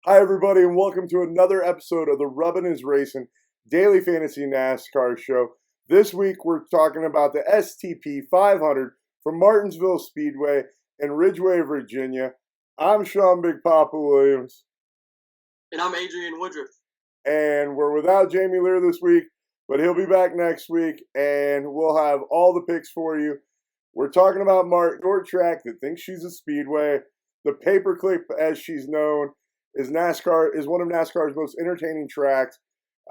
Hi, everybody, and welcome to another episode of the Rubbin' is Racing Daily Fantasy NASCAR show. This week, we're talking about the STP 500 from Martinsville Speedway in Ridgeway, Virginia. I'm Sean Big Papa Williams. And I'm Adrian Woodruff. And we're without Jamie Lear this week, but he'll be back next week, and we'll have all the picks for you. We're talking about short track that thinks she's a speedway. The paperclip, as she's known, is one of NASCAR's most entertaining tracks.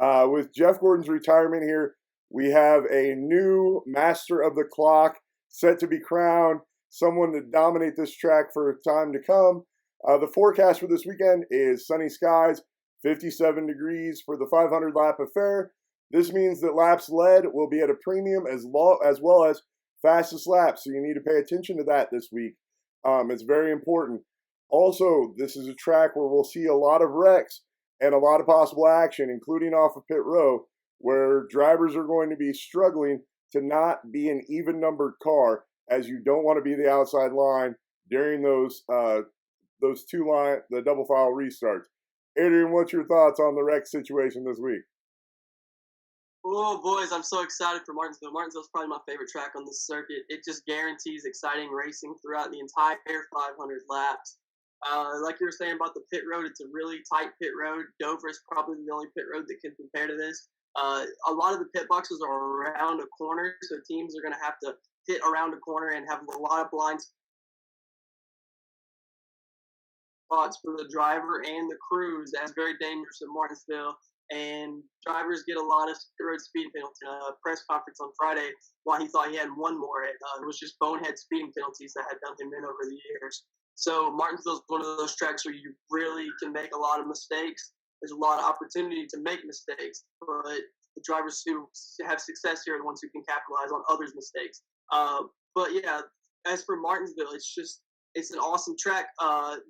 With Jeff Gordon's retirement here, we have a new master of the clock set to be crowned, someone to dominate this track for time to come. The forecast for this weekend is sunny skies, 57 degrees for the 500 lap affair. This means that laps led will be at a premium as well as fastest laps, so you need to pay attention to that this week. It's very important. Also, this is a track where we'll see a lot of wrecks and a lot of possible action, including off of pit row, where drivers are going to be struggling to not be an even-numbered car, as you don't want to be the outside line during the double file restarts. Adrian, what's your thoughts on the wreck situation this week? Oh, boys, I'm so excited for Martinsville. Martinsville's probably my favorite track on this circuit. It just guarantees exciting racing throughout the entire 500 laps. Like you were saying about the pit road, it's a really tight pit road. Dover is probably the only pit road that can compare to this. A lot of the pit boxes are around a corner, so teams are going to have to hit around a corner and have a lot of blind spots for the driver and the crews. That's very dangerous at Martinsville. And drivers get a lot of road speed penalties. Press conference on Friday, why he thought he had one more. It was just bonehead speeding penalties that had done him in over the years. So Martinsville's one of those tracks where you really can make a lot of mistakes. There's a lot of opportunity to make mistakes, but the drivers who have success here are the ones who can capitalize on others' mistakes. But yeah, as for Martinsville, it's an awesome track.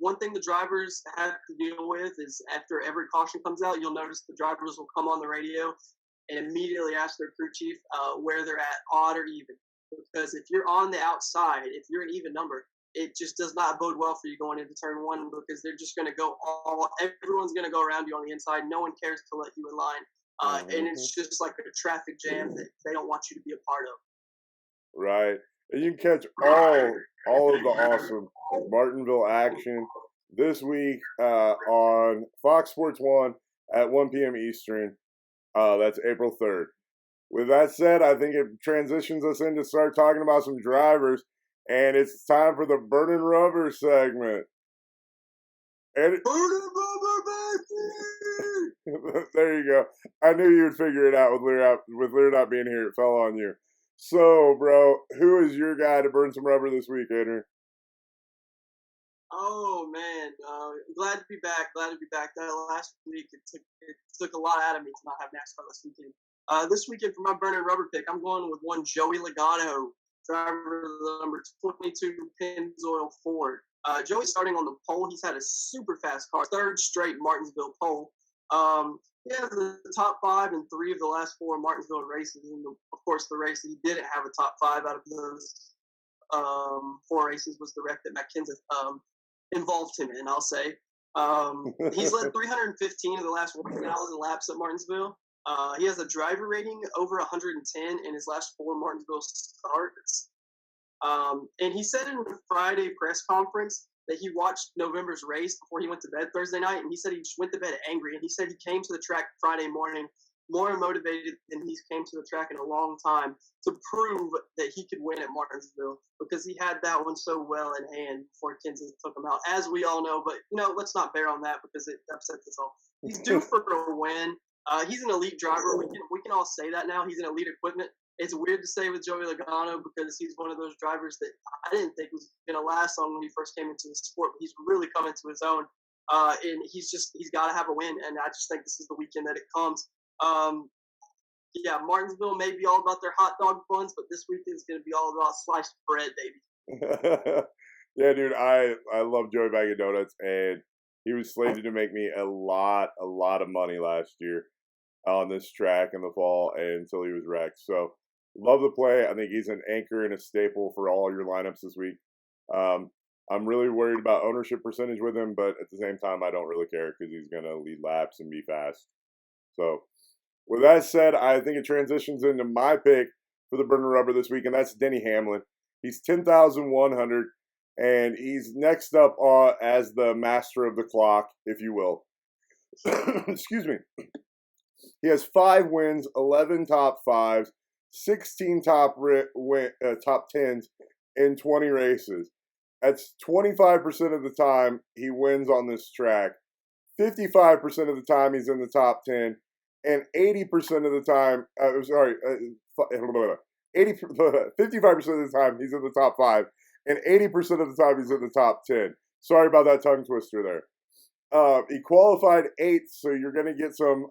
One thing the drivers have to deal with is after every caution comes out, you'll notice the drivers will come on the radio and immediately ask their crew chief where they're at, odd or even. Because if you're on the outside, if you're an even number, it just does not bode well for you going into turn one, because they're just going to everyone's going to go around you on the inside. No one cares to let you in line. And it's just like a traffic jam that they don't want you to be a part of. Right. And you can catch all of the awesome Martinsville action this week on Fox Sports 1 at 1 p.m. Eastern. That's April 3rd. With that said, I think it transitions us in to start talking about some drivers, and it's time for the Burning Rubber segment. And Burning Rubber, baby! There you go. I knew you would figure it out with Lear not being here. It fell on you. So, bro, who is your guy to burn some rubber this week, Adrian? Oh, man. Glad to be back. That last week, it took a lot out of me to not have NASCAR this weekend. This weekend, for my burning rubber pick, I'm going with one Joey Logano, driver of the number 22 Pennzoil Ford. Joey's starting on the pole. He's had a super fast car, third straight Martinsville pole. He has the top five in 3 of the last 4 Martinsville races. And, of course, the race he didn't have a top 5 out of those 4 races was the wreck that Matt Kenseth involved him in, I'll say. He's led 315 of the last 1,000 laps at Martinsville. He has a driver rating over 110 in his last 4 Martinsville starts. And he said in the Friday press conference that he watched November's race before he went to bed Thursday night, and he said he just went to bed angry. And he said he came to the track Friday morning more motivated than he's came to the track in a long time to prove that he could win at Martinsville, because he had that one so well in hand before Kenseth took him out, as we all know. But, let's not bear on that because it upsets us all. He's due for a win. He's an elite driver. We can all say that now. He's an elite equipment. It's weird to say with Joey Logano because he's one of those drivers that I didn't think was going to last long when he first came into the sport, but he's really come into his own. And he's got to have a win, and I just think this is the weekend that it comes. Martinsville may be all about their hot dog buns, but this weekend is going to be all about sliced bread, baby. Yeah, dude, I love Joey Bag of Donuts, and he was slated to make me a lot of money last year on this track in the fall until he was wrecked. So, love the play. I think he's an anchor and a staple for all your lineups this week. I'm really worried about ownership percentage with him, but at the same time, I don't really care because he's going to lead laps and be fast. So, with that said, I think it transitions into my pick for the Burning Rubber this week, and that's Denny Hamlin. He's 10,100, and he's next up as the master of the clock, if you will. Excuse me. He has 5 wins, 11 top 5s, 16 top 10s in 20 races. That's 25% of the time he wins on this track. 55% of the time he's in the top 10, and 80% of the time, 55% of the time he's in the top 5, and 80% of the time he's in the top 10. Sorry about that tongue twister there. He qualified 8th, so you're gonna get some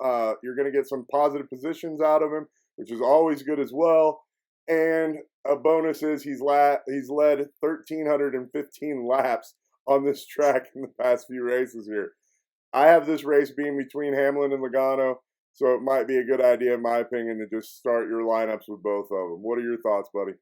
positive positions out of him, which is always good as well. And a bonus is he's led 1,315 laps on this track in the past few races here. I have this race being between Hamlin and Logano, so it might be a good idea, in my opinion, to just start your lineups with both of them. What are your thoughts, buddy?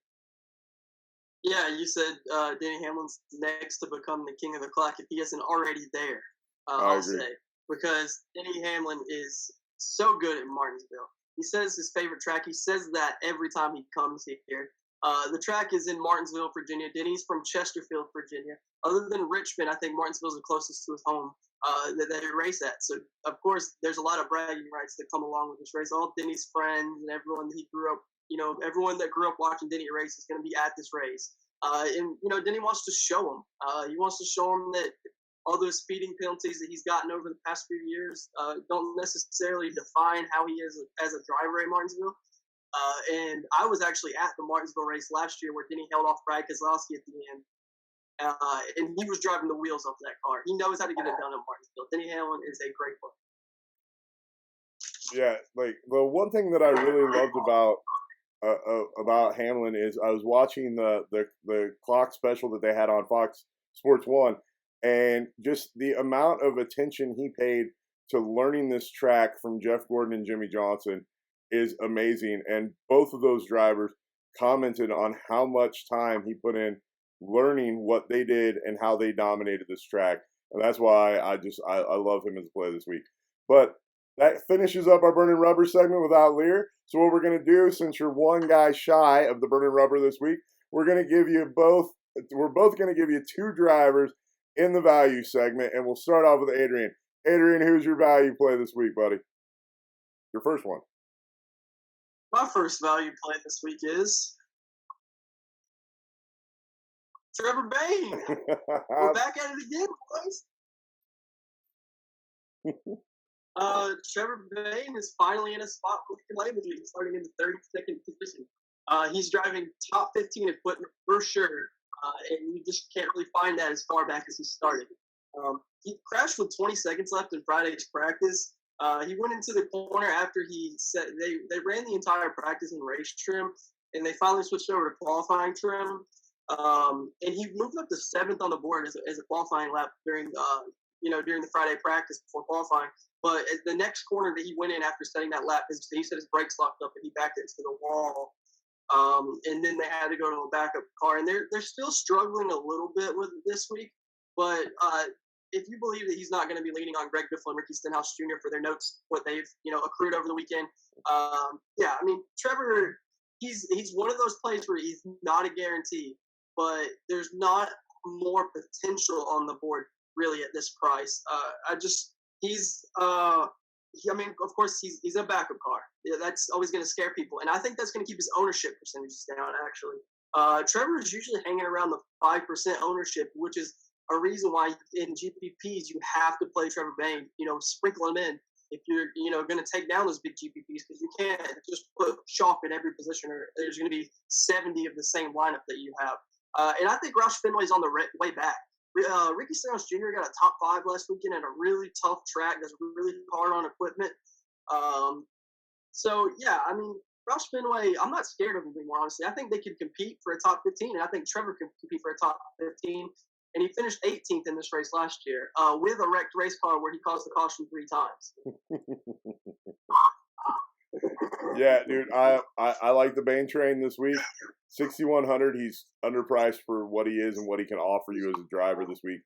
Yeah, you said Denny Hamlin's next to become the king of the clock if he isn't already there. I'll say, because Denny Hamlin is so good at Martinsville. He says his favorite track. He says that every time he comes here. The track is in Martinsville, Virginia. Denny's from Chesterfield, Virginia. Other than Richmond, I think Martinsville's the closest to his home that they race at. So, of course, there's a lot of bragging rights that come along with this race. All Denny's friends and everyone that he grew up, everyone that grew up watching Denny race is going to be at this race. And Denny wants to show him. He wants to show him that all those speeding penalties that he's gotten over the past few years don't necessarily define how he is as a driver at Martinsville. And I was actually at the Martinsville race last year where Denny held off Brad Keselowski at the end. And he was driving the wheels off that car. He knows how to get it done in Martinsville. Denny Hamlin is a great player. Yeah, like the one thing that I really loved about Hamlin is I was watching the clock special that they had on Fox Sports 1, and just the amount of attention he paid to learning this track from Jeff Gordon and Jimmy Johnson is amazing. And both of those drivers commented on how much time he put in learning what they did and how they dominated this track. And that's why I love him as a player this week. But that finishes up our Burning Rubber segment without Lear. So what we're going to do, since you're one guy shy of the Burning Rubber this week, we're going to give you both. We're both going to give you 2 drivers in the value segment, and we'll start off with Adrian. Adrian, who's your value play this week, buddy? Your first one. My first value play this week is Trevor Bayne. We're back at it again, boys. Trevor Bayne is finally in a spot where he can label it, starting in the 32nd position. He's driving top 15 equipment for sure, and you just can't really find that as far back as he started. He crashed with 20 seconds left in Friday's practice. He went into the corner after he said they ran the entire practice in race trim, and they finally switched over to qualifying trim. And he moved up to 7th on the board as a qualifying lap during the Friday practice before qualifying. But at the next corner that he went in after setting that lap, he said his brakes locked up and he backed into the wall. And then they had to go to a backup car, and they're still struggling a little bit with it this week. But if you believe that he's not going to be leaning on Greg Biffle and Ricky Stenhouse Jr. for their notes, what they've accrued over the weekend, Trevor, he's one of those plays where he's not a guarantee, but there's not more potential on the board really at this price. Of course, he's a backup car. Yeah, that's always going to scare people, and I think that's going to keep his ownership percentages down. Actually, Trevor is usually hanging around the 5% ownership, which is a reason why in GPPs you have to play Trevor Bayne. Sprinkle him in if you're going to take down those big GPPs, because you can't just put chalk in every position, or there's going to be 70 of the same lineup that you have. And I think Roush Fenway's on the way back. Ricky Stenhouse Jr. got a top 5 last weekend at a really tough track that's really hard on equipment. Roush Fenway, I'm not scared of him anymore, honestly. I think they could compete for a top 15, and I think Trevor could compete for a top 15. And he finished 18th in this race last year with a wrecked race car where he caused the caution 3 times. Yeah, dude, I like the Bane train this week. 6,100. He's underpriced for what he is and what he can offer you as a driver this week.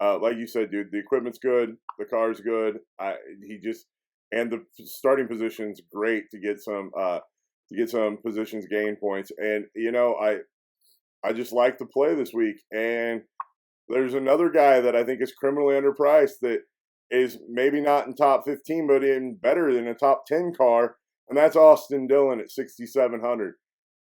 Like you said, dude, the equipment's good, the car's good. And the starting position's great to get some positions gain points. And I just like the play this week. And there's another guy that I think is criminally underpriced that is maybe not in top 15, but in better than a top 10 car, and that's Austin Dillon at 6,700.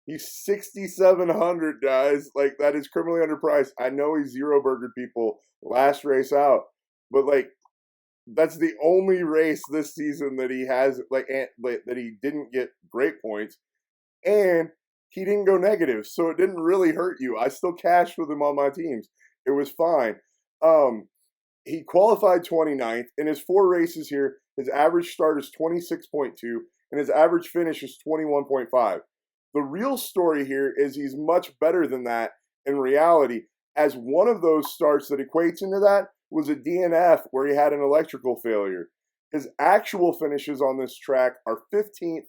He's 6,700, guys. Like, that is criminally underpriced. I know he's zero burger people last race out, but like, that's the only race this season that he has that he didn't get great points, and he didn't go negative, so it didn't really hurt you. I still cashed with him on my teams. It was fine. He qualified 29th. In his 4 races here, his average start is 26.2, and his average finish is 21.5. The real story here is he's much better than that in reality, as one of those starts that equates into that was a DNF where he had an electrical failure. His actual finishes on this track are 15th,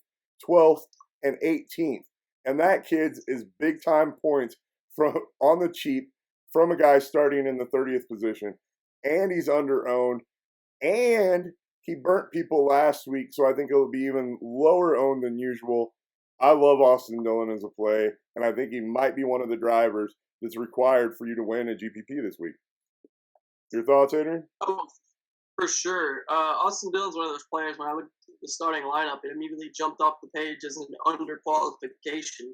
12th, and 18th. And that, kids, is big time points from on the cheap from a guy starting in the 30th position. And he's under-owned. And he burnt people last week, so I think it'll be even lower owned than usual. I love Austin Dillon as a play, and I think he might be one of the drivers that's required for you to win a GPP this week. Your thoughts, Adrian? Oh, for sure. Austin Dillon's one of those players, when I looked at the starting lineup, it immediately jumped off the page as an underqualification.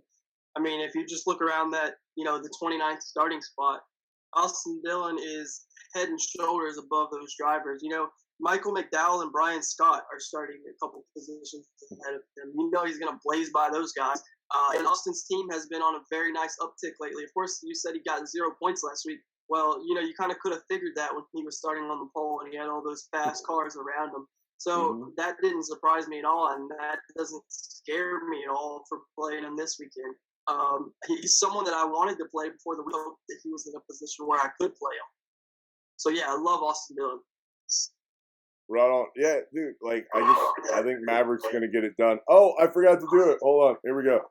I mean, if you just look around that, the 29th starting spot, Austin Dillon is head and shoulders above those drivers. Michael McDowell and Brian Scott are starting a couple positions ahead of him. He's going to blaze by those guys. And Austin's team has been on a very nice uptick lately. Of course, you said he got 0 points last week. Well, you kind of could have figured that when he was starting on the pole and he had all those fast cars around him. So that didn't surprise me at all, and that doesn't scare me at all for playing him this weekend. He's someone that I wanted to play before the week that he was in a position where I could play him. So yeah, I love Austin Dillon. Right on. Yeah, dude, I think Maverick's going to get it done. Oh, I forgot to do it. Hold on. Here we go.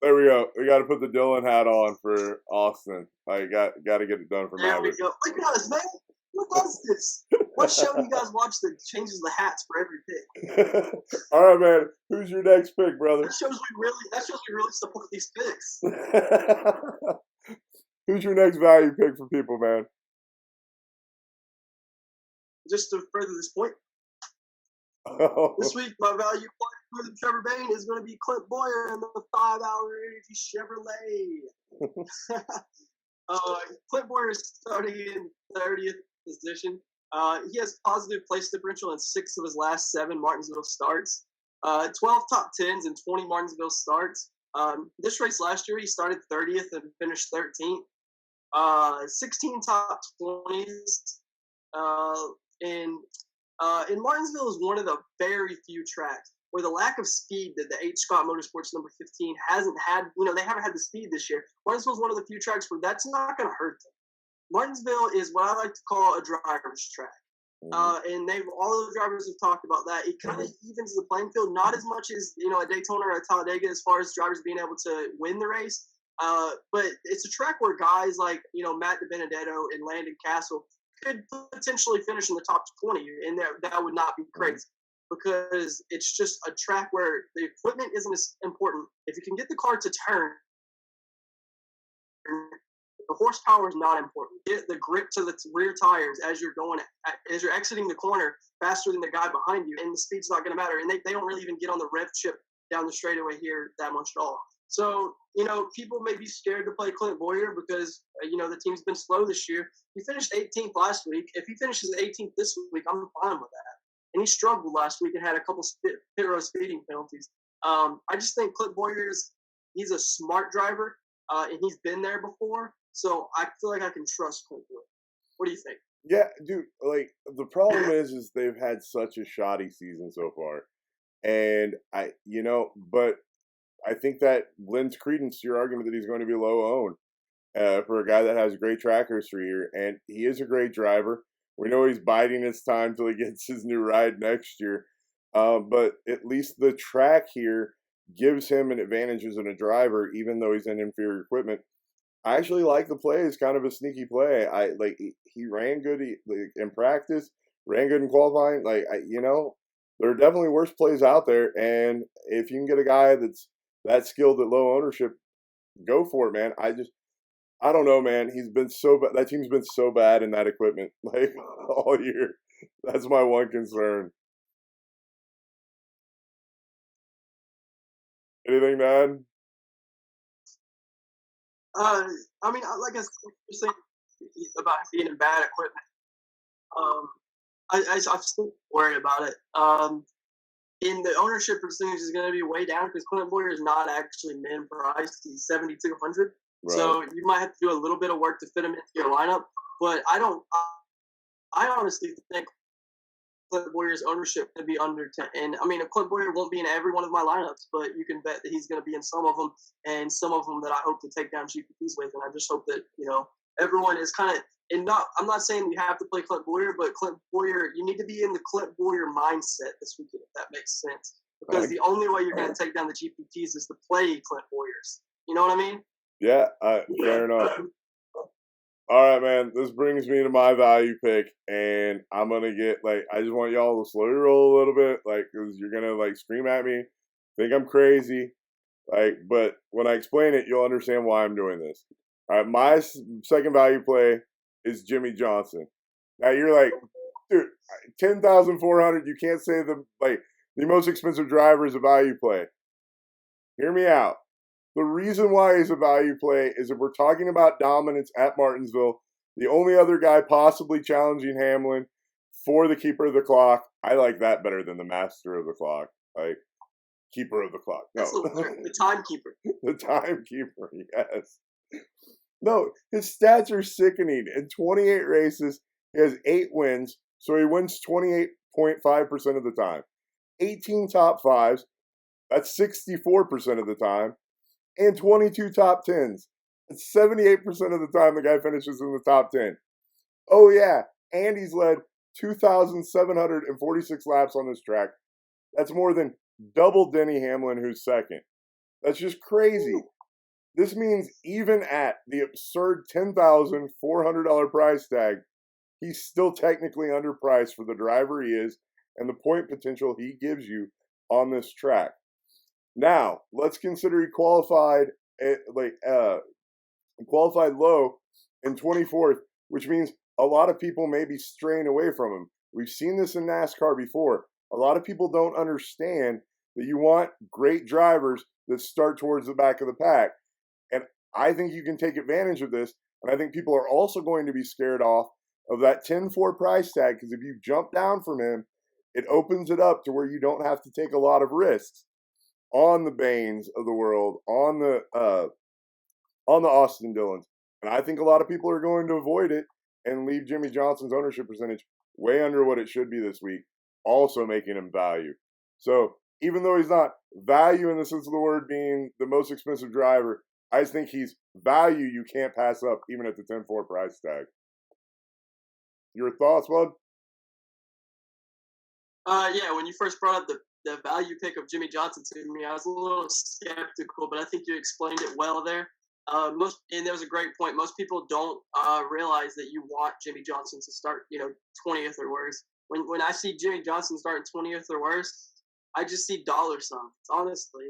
There we go. We got to put the Dillon hat on for Austin. I got to get it done for Maverick. There we go. Look at us, man. Who does this? What show do you guys watch that changes the hats for every pick? All right, man. Who's your next pick, brother? That shows we really support these picks. Who's your next value pick for people, man? Just to further this point, this week my value play for Trevor Bayne is going to be Clint Boyer in the 5-hour Energy Chevrolet. Clint Boyer is starting in 30th position. He has positive place differential in 6 of his last 7 Martinsville starts, 12 top 10s and 20 Martinsville starts. This race last year, he started 30th and finished 13th. 16 top 20s. And Martinsville is one of the very few tracks where the lack of speed that the H. Scott Motorsports number 15 hasn't had, they haven't had the speed this year. Martinsville is one of the few tracks where that's not going to hurt them. Martinsville is what I like to call a driver's track. And all the drivers have talked about that. It kind of evens the playing field, not as much as, a Daytona or a Talladega as far as drivers being able to win the race. But it's a track where guys like, Matt DiBenedetto and Landon Castle could potentially finish in the top 20, and that would not be crazy because it's just a track where the equipment isn't as important. If you can get the car to turn, the horsepower is not important. Get the grip to the rear tires as you're exiting the corner faster than the guy behind you, and the speed's not going to matter. And they don't really even get on the rev chip down the straightaway here that much at all. So, people may be scared to play Clint Boyer because, the team's been slow this year. He finished 18th last week. If he finishes 18th this week, I'm fine with that. And he struggled last week and had a couple pit road speeding penalties. I just think Clint Boyer he's a smart driver, and he's been there before. So I feel like I can trust Clint Boyer. What do you think? Yeah, dude, the problem is they've had such a shoddy season so far. And but I think that lends credence to your argument that he's going to be low owned for a guy that has great track history here. And he is a great driver. We know he's biding his time till he gets his new ride next year. But at least the track here gives him an advantage as a driver, even though he's in inferior equipment. I actually like the play. It's kind of a sneaky play. I like he ran good in practice, ran good in qualifying. There are definitely worse plays out there, and if you can get a guy that's that skilled at low ownership, go for it, man. I don't know, man. He's been so bad. That team's been so bad in that equipment like all year. That's my one concern. Anything to add? I mean, like I said, you're saying about being in bad equipment. I'm still worried about it. And the ownership percentage is going to be way down because Clint Boyer is not actually min priced. He's 7,200. Right. So you might have to do a little bit of work to fit him into your lineup. But I honestly think Clint Boyer's ownership to be under 10. And I mean, Clint Boyer won't be in every one of my lineups, but you can bet that he's going to be in some of them, and some of them that I hope to take down GPPs with. And I just hope that everyone is kind of. And I'm not saying you have to play Clint Boyer, but Clint Boyer, you need to be in the Clint Boyer mindset this weekend, if that makes sense. Because the only way you're going to take down the GPPs is to play Clint Boyers. You know what I mean? Yeah, fair enough. All right, man. This brings me to my value pick, and I'm gonna get I just want y'all to slow your roll a little bit, because you're gonna scream at me, think I'm crazy, but when I explain it, you'll understand why I'm doing this. All right, my second value play is Jimmy Johnson. Now you're like, dude, 10,400. You can't say the most expensive driver is a value play. Hear me out. The reason why he's a value play is if we're talking about dominance at Martinsville, the only other guy possibly challenging Hamlin for the keeper of the clock, I like that better than the master of the clock. Keeper of the clock. No. The timekeeper. The timekeeper, yes. No, his stats are sickening. In 28 races, he has 8 wins, so he wins 28.5% of the time. 18 top 5s, that's 64% of the time. And 22 top 10s. It's 78% of the time the guy finishes in the top 10. Oh, yeah. And he's led 2,746 laps on this track. That's more than double Denny Hamlin, who's second. That's just crazy. This means even at the absurd $10,400 price tag, he's still technically underpriced for the driver he is and the point potential he gives you on this track. Now, let's consider he qualified qualified low in 24th, which means a lot of people may be straying away from him. We've seen this in NASCAR before. A lot of people don't understand that you want great drivers that start towards the back of the pack. And I think you can take advantage of this. And I think people are also going to be scared off of that 10-4 price tag, because if you jump down from him, it opens it up to where you don't have to take a lot of risks on the Baines of the world, on the Austin Dillons. And I think a lot of people are going to avoid it and leave Jimmy Johnson's ownership percentage way under what it should be this week, also making him value. So even though he's not value in the sense of the word being the most expensive driver, I just think he's value you can't pass up even at the 10-4 price tag. Your thoughts, bud? Yeah, when you first brought up the value pick of Jimmy Johnson to me, I was a little skeptical, but I think you explained it well there. And there was a great point. Most people don't realize that you want Jimmy Johnson to start, 20th or worse. When I see Jimmy Johnson starting 20th or worse, I just see dollar signs, honestly.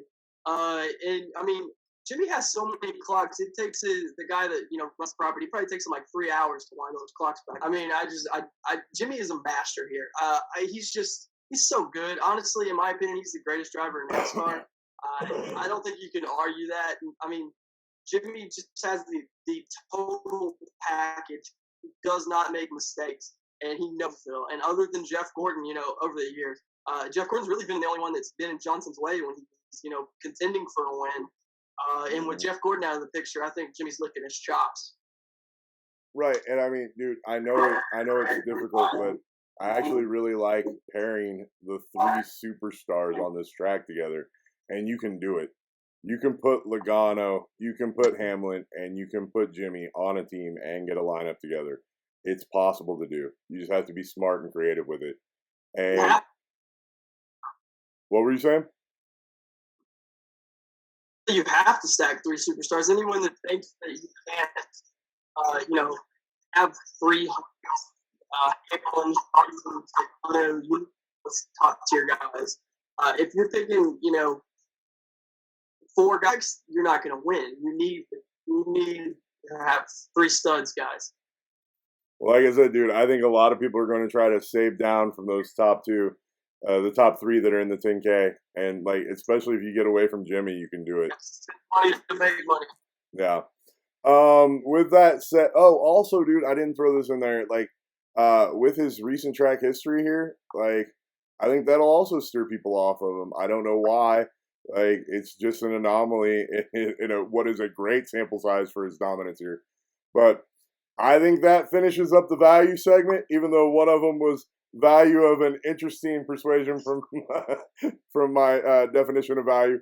And I mean, Jimmy has so many clocks. It takes the guy that runs property. It probably takes him like 3 hours to wind those clocks back. I mean, Jimmy is a master here. He's so good. Honestly, in my opinion, he's the greatest driver in NASCAR. I don't think you can argue that. I mean, Jimmy just has the total package. He does not make mistakes, and he knows Phil. And other than Jeff Gordon, over the years, Jeff Gordon's really been the only one that's been in Johnson's way when he's, contending for a win. And with Jeff Gordon out of the picture, I think Jimmy's licking his chops. Right, and I mean, dude, I know it's difficult, but I actually really like pairing the 3 superstars on this track together, and you can do it. You can put Logano, you can put Hamlin, and you can put Jimmy on a team and get a lineup together. It's possible to do. You just have to be smart and creative with it. And What were you saying? You have to stack three superstars. Anyone that thinks that you can't, have three top tier guys. If you're thinking, four guys, you're not going to win. You need to have three studs guys. Well, like I said, dude, I think a lot of people are going to try to save down from those top two, the top three that are in the 10K, and like especially if you get away from Jimmy, you can do it. Money to make money. Yeah. With that said, also, dude, I didn't throw this in there. Like, with his recent track history here, like, I think that'll also stir people off of him. I don't know why. Like, it's just an anomaly in what is a great sample size for his dominance here. But I think that finishes up the value segment, even though one of them was value of an interesting persuasion from from my definition of value.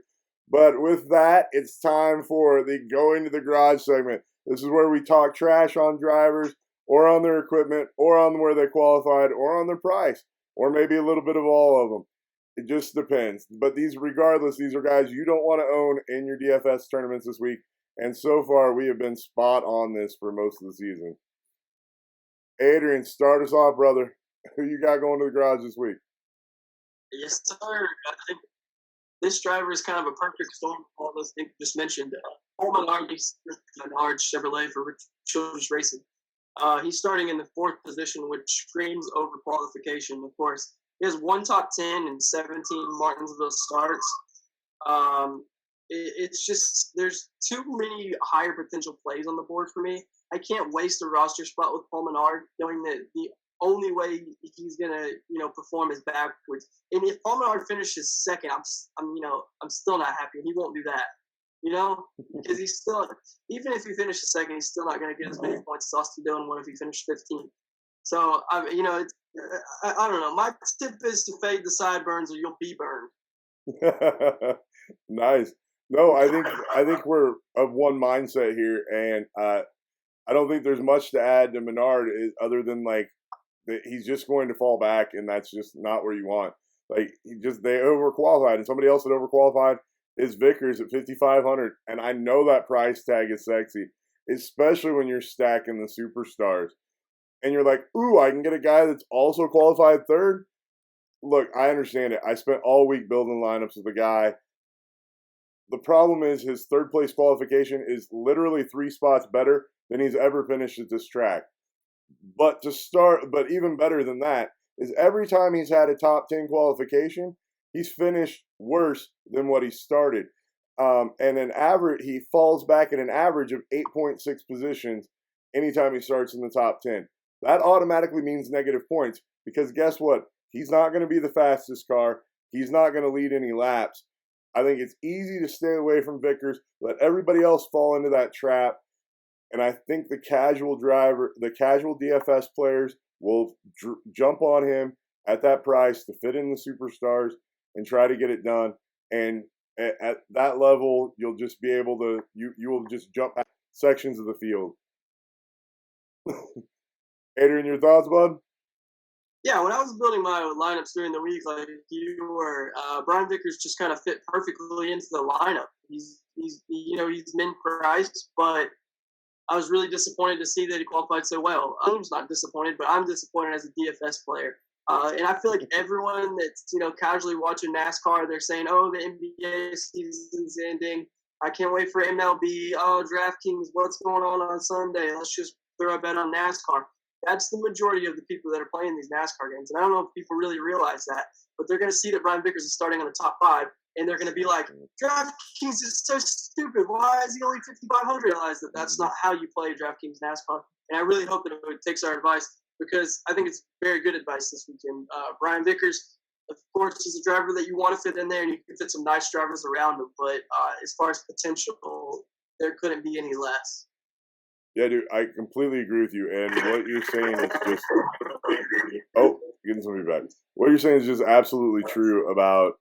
But with that, it's time for the Going to the Garage segment. This is where we talk trash on drivers or on their equipment or on where they qualified or on their price or maybe a little bit of all of them. It just depends. But regardless, these are guys you don't want to own in your DFS tournaments this week. And so far, we have been spot on this for most of the season. Adrian, start us off, brother. Who you got going to the garage this week? Yes, sir. I think this driver is kind of a perfect storm for all those things you just mentioned. Coleman Menard Chevrolet for Rich Children's Racing. He's starting in the fourth position, which screams over qualification, of course. He has one top 10 and 17 Martinsville starts. It's just there's too many higher potential plays on the board for me. I can't waste a roster spot with Paul Menard, knowing that the only way he's gonna perform is backwards. And if Paul Menard finishes second, I'm still not happy. He won't do that, because he's still, even if he finishes second, he's still not gonna get as many points as Austin Dillon would if he finished 15th. So I don't know. My tip is to fade the sideburns or you'll be burned. Nice. No, I think we're of one mindset here, and I don't think there's much to add to Menard other than like he's just going to fall back, and that's just not where you want. Like they overqualified, and somebody else that overqualified is Vickers at 5,500, and I know that price tag is sexy, especially when you're stacking the superstars, and you're like, ooh, I can get a guy that's also qualified third. Look, I understand it. I spent all week building lineups with a guy. The problem is his third place qualification is literally 3 spots better than he's ever finished at this track. But even better than that is every time he's had a top 10 qualification, he's finished worse than what he started. And an average, he falls back at an average of 8.6 positions anytime he starts in the top 10. That automatically means negative points because guess what? He's not going to be the fastest car. He's not going to lead any laps. I think it's easy to stay away from Vickers, let everybody else fall into that trap. And I think the casual DFS players will jump on him at that price to fit in the superstars and try to get it done. And at that level, you'll just be able to, you will just jump sections of the field. Adrian, your thoughts, bud? Yeah, when I was building my lineups during the week, like you were, Brian Vickers just kind of fit perfectly into the lineup. He's min priced, but I was really disappointed to see that he qualified so well. I'm not disappointed, but I'm disappointed as a DFS player. And I feel like everyone that's casually watching NASCAR, they're saying, "Oh, the NBA season's ending. I can't wait for MLB. Oh, DraftKings, what's going on Sunday? Let's just throw a bet on NASCAR." That's the majority of the people that are playing these NASCAR games. And I don't know if people really realize that, but they're going to see that Brian Vickers is starting in the top 5, and they're going to be like, DraftKings is so stupid. Why is he only 5,500? Realize that that's not how you play DraftKings NASCAR. And I really hope that it takes our advice because I think it's very good advice this weekend. Brian Vickers, of course, is a driver that you want to fit in there, and you can fit some nice drivers around him. But as far as potential, there couldn't be any less. Yeah, dude, I completely agree with you. And what you're saying is just getting some feedback. What you're saying is just absolutely true about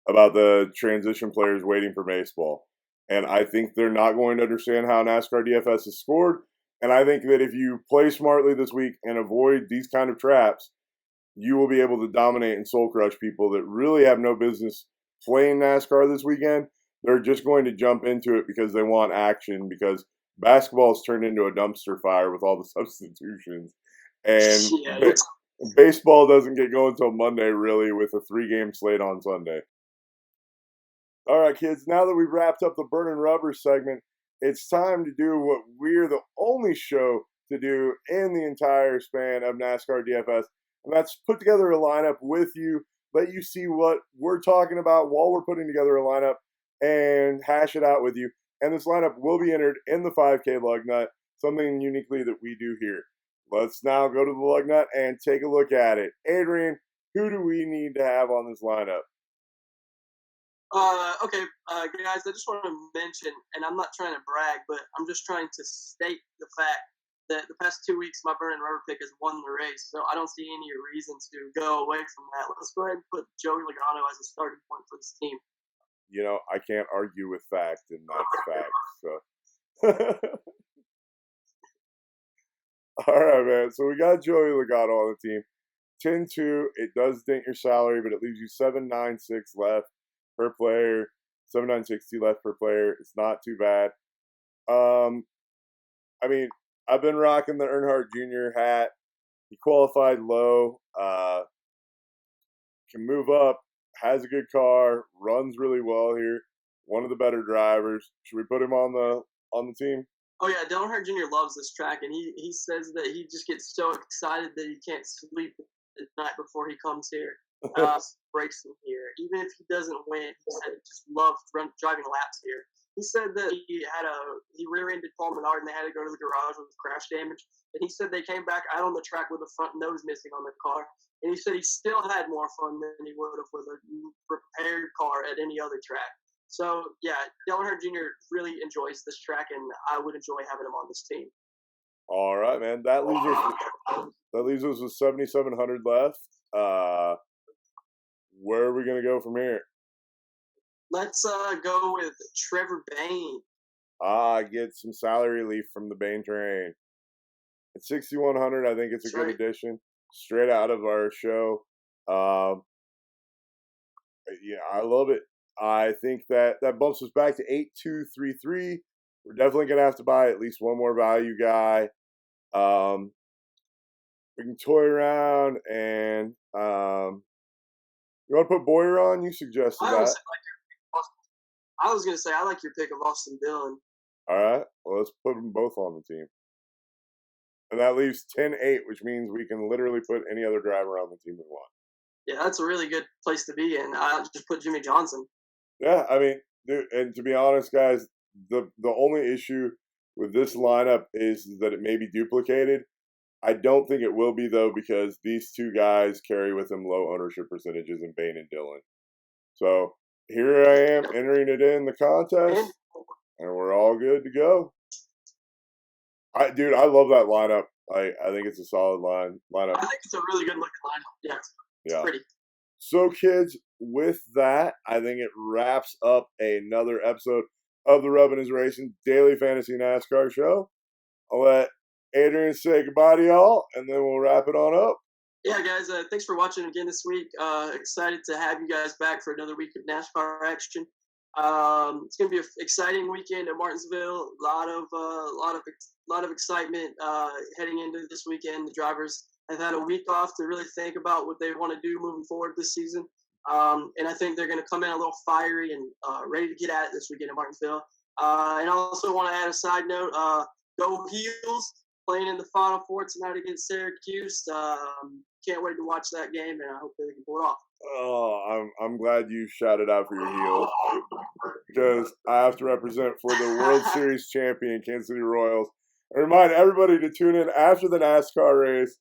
the transition players waiting for baseball. And I think they're not going to understand how NASCAR DFS is scored. And I think that if you play smartly this week and avoid these kind of traps, you will be able to dominate and soul crush people that really have no business playing NASCAR this weekend, they're just going to jump into it because they want action, because basketball's turned into a dumpster fire with all the substitutions. And Yeah, baseball doesn't get going until Monday, really, with a 3-game slate on Sunday. All right, kids, now that we've wrapped up the Burning Rubber segment, it's time to do what we're the only show to do in the entire span of NASCAR DFS, and that's put together a lineup with you, let you see what we're talking about while we're putting together a lineup, and hash it out with you. And this lineup will be entered in the 5K lug nut, something uniquely that we do here. Let's now go to the lug nut and take a look at it. Adrian, who do we need to have on this lineup? Okay, guys, I just want to mention, and I'm not trying to brag, but I'm just trying to state the fact that the past 2 weeks, my Burning Rubber pick has won the race, so I don't see any reason to go away from that. Let's go ahead and put Joey Logano as a starting point for this team. You know, I can't argue with fact, and that's fact. So, all right, man. So we got Joey Logano on the team. 10-2. It does dent your salary, but it leaves you 796 left per player. 7,960 left per player. It's not too bad. I mean, I've been rocking the Earnhardt Jr. hat. He qualified low. Can move up. Has a good car. Runs really well here. One of the better drivers. Should we put him on the team? Oh yeah, Dale Earnhardt Jr. loves this track, and he says that he just gets so excited that he can't sleep the night before he comes here. Breaks him here. Even if he doesn't win, he said he just loves driving laps here. He said that he rear-ended Paul Menard and they had to go to the garage with crash damage. And he said they came back out on the track with the front nose missing on the car. And he said he still had more fun than he would have with a repaired car at any other track. So yeah, Dale Earnhardt Jr. really enjoys this track, and I would enjoy having him on this team. All right, man. That leaves us with 7,700 left. Where are we going to go from here? Let's go with Trevor Bayne. Get some salary relief from the Bayne train. At 6,100, I think it's a good addition. Straight out of our show. Yeah, I love it. I think that bumps us back to 8,233. We're definitely going to have to buy at least one more value guy. We can toy around, and you want to put Boyer on? You suggested that. I was going to say, I like your pick of Austin Dillon. All right. Well, let's put them both on the team. And that leaves 10-8, which means we can literally put any other driver on the team we want. Yeah, that's a really good place to be in. I just put Jimmy Johnson. Yeah, I mean, dude, and to be honest, guys, the only issue with this lineup is that it may be duplicated. I don't think it will be, though, because these two guys carry with them low ownership percentages in Bayne and Dillon. So here I am entering it in the contest, and we're all good to go. I love that lineup. I think it's a solid lineup. I think it's a really good looking lineup. Yeah. Pretty. So, kids, with that, I think it wraps up another episode of the Rubbin' is Racing Daily Fantasy NASCAR show. I'll let Adrian say goodbye to y'all, and then we'll wrap it on up. Yeah, guys, thanks for watching again this week. Excited to have you guys back for another week of NASCAR action. It's going to be an exciting weekend at Martinsville. A lot of excitement heading into this weekend. The drivers have had a week off to really think about what they want to do moving forward this season. And I think they're going to come in a little fiery and ready to get at it this weekend at Martinsville. And I also want to add a side note, go Heels, playing in the Final Four tonight against Syracuse. Can't wait to watch that game, and I hope they can pull it off. Oh, I'm glad you shouted out for your Heels, because I have to represent for the World Series champion Kansas City Royals. I remind everybody to tune in after the NASCAR race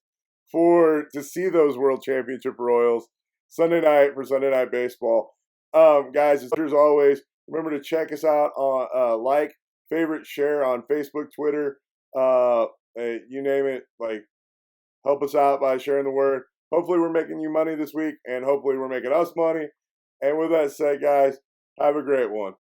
to see those World Championship Royals Sunday night for Sunday Night Baseball. Guys, as always, remember to check us out on like, favorite, share on Facebook, Twitter, you name it. Help us out by sharing the word. Hopefully we're making you money this week, and hopefully we're making us money. And with that said, guys, have a great one.